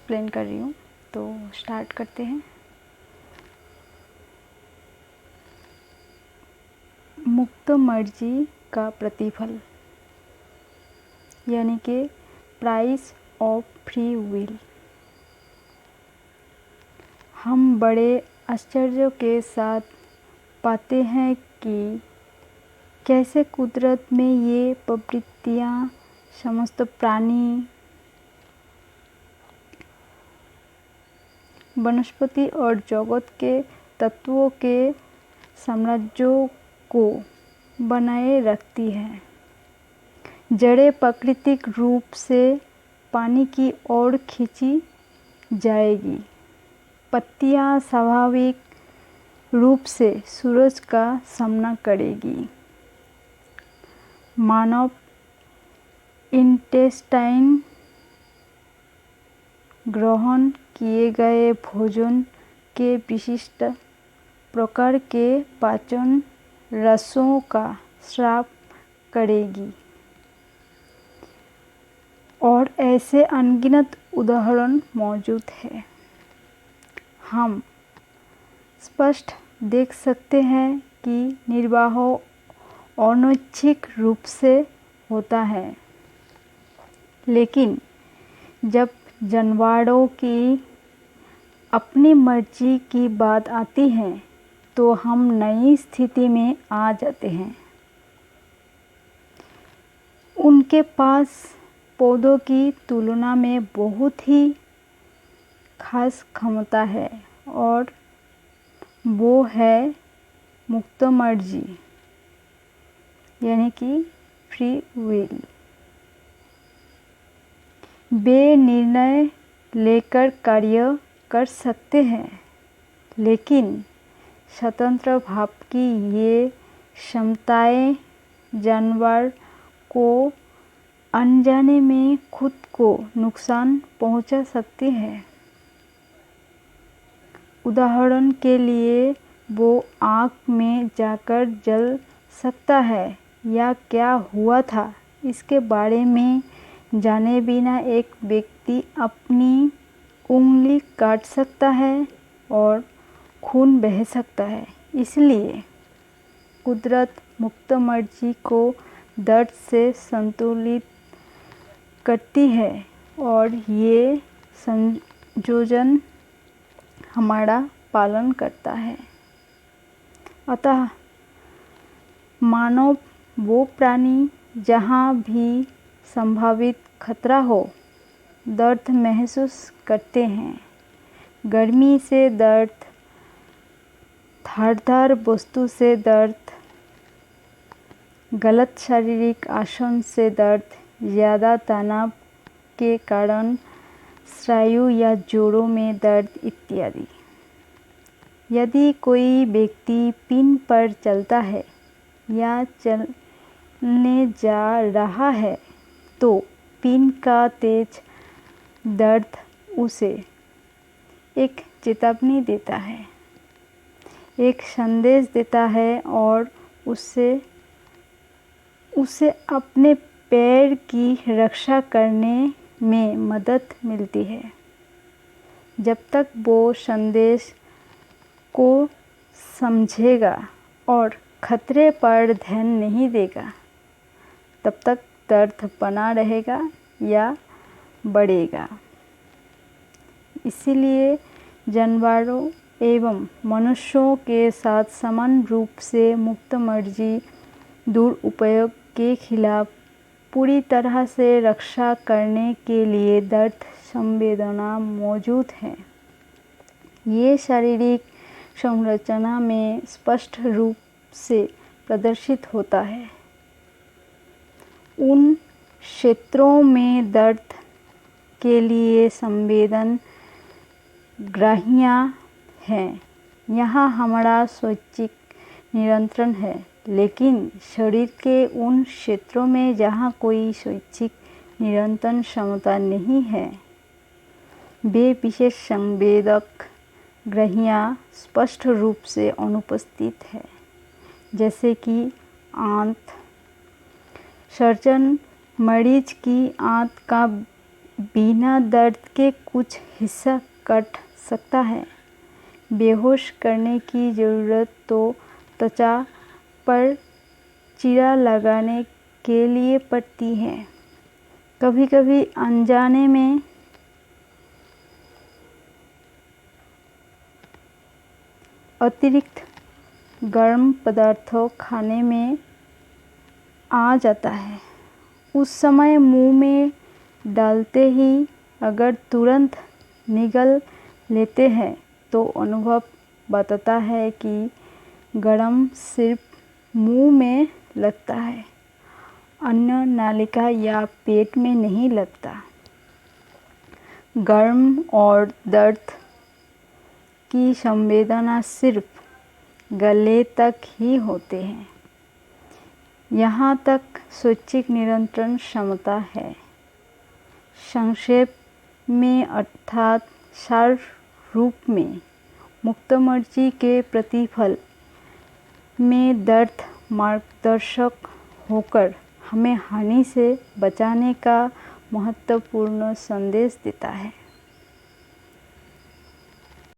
Explain कर रही हूँ, तो स्टार्ट करते हैं। मुक्त मर्जी का प्रतिफल, यानी कि प्राइस ऑफ फ्री विल। हम बड़े आश्चर्य के साथ पाते हैं कि कैसे कुदरत में ये प्रवृत्तियाँ समस्त प्राणी, वनस्पति और जगत के तत्वों के साम्राज्यों को बनाए रखती हैं। जड़ें प्राकृतिक रूप से पानी की ओर खींची जाएगी, पत्तियां स्वाभाविक रूप से सूरज का सामना करेगी, मानव इंटेस्टाइन ग्रहण किए गए भोजन के विशिष्ट प्रकार के पाचन रसों का स्राव करेगी, और ऐसे अनगिनत उदाहरण मौजूद हैं। हम स्पष्ट देख सकते हैं कि निर्वाह अनैच्छिक रूप से होता है, लेकिन जब जानवरों की अपनी मर्जी की बात आती है तो हम नई स्थिति में आ जाते हैं। उनके पास पौधों की तुलना में बहुत ही खास क्षमता है, और वो है मुक्त मर्जी, यानी कि फ्री विल। वे निर्णय लेकर कार्य कर सकते हैं, लेकिन स्वतंत्र भाव की ये क्षमताएं जानवर को अनजाने में खुद को नुकसान पहुंचा सकती है। उदाहरण के लिए, वो आग में जाकर जल सकता है, या क्या हुआ था इसके बारे में जाने बिना एक व्यक्ति अपनी उंगली काट सकता है और खून बह सकता है। इसलिए कुदरत मुक्त मर्जी को दर्द से संतुलित करती है, और ये संयोजन हमारा पालन करता है। अतः मानव वो प्राणी जहाँ भी संभावित खतरा हो, दर्द महसूस करते हैं। गर्मी से दर्द, धारदार वस्तु से दर्द, गलत शारीरिक आसन से दर्द, ज़्यादा तनाव के कारण स्नायु या जोड़ों में दर्द इत्यादि। यदि कोई व्यक्ति पिन पर चलता है या चलने जा रहा है, तो पिन का तेज दर्द उसे एक चेतावनी देता है, एक संदेश देता है, और उसे अपने पैर की रक्षा करने में मदद मिलती है। जब तक वो संदेश को समझेगा और खतरे पर ध्यान नहीं देगा, तब तक दर्द बना रहेगा या बढ़ेगा। इसीलिए जानवरों एवं मनुष्यों के साथ समान रूप से मुक्त मर्जी दुरुपयोग के खिलाफ पूरी तरह से रक्षा करने के लिए दर्द संवेदना मौजूद है। ये शारीरिक संरचना में स्पष्ट रूप से प्रदर्शित होता है। उन क्षेत्रों में दर्द के लिए संवेदन ग्राहियाँ हैं, यहाँ हमारा स्वैच्छिक नियंत्रण है, लेकिन शरीर के उन क्षेत्रों में जहाँ कोई स्वैच्छिक नियंत्रण क्षमता नहीं है, वे विशेष संवेदक ग्राहियाँ स्पष्ट रूप से अनुपस्थित है, जैसे कि आंत। सर्जन मरीज की आंत का बिना दर्द के कुछ हिस्सा कट सकता है। बेहोश करने की ज़रूरत तो त्वचा पर चीरा लगाने के लिए पड़ती है। कभी कभी अनजाने में अतिरिक्त गर्म पदार्थों खाने में आ जाता है। उस समय मुंह में डालते ही अगर तुरंत निगल लेते हैं तो अनुभव बताता है कि गरम सिर्फ मुंह में लगता है, अन्न नालिका या पेट में नहीं लगता। गर्म और दर्द की संवेदना सिर्फ गले तक ही होते हैं। यहाँ तक स्वैच्छिक नियंत्रण क्षमता है। संक्षेप में अर्थात सार रूप में मुक्तमर्जी के प्रतिफल में दर्द मार्गदर्शक होकर हमें हानि से बचाने का महत्वपूर्ण संदेश देता है।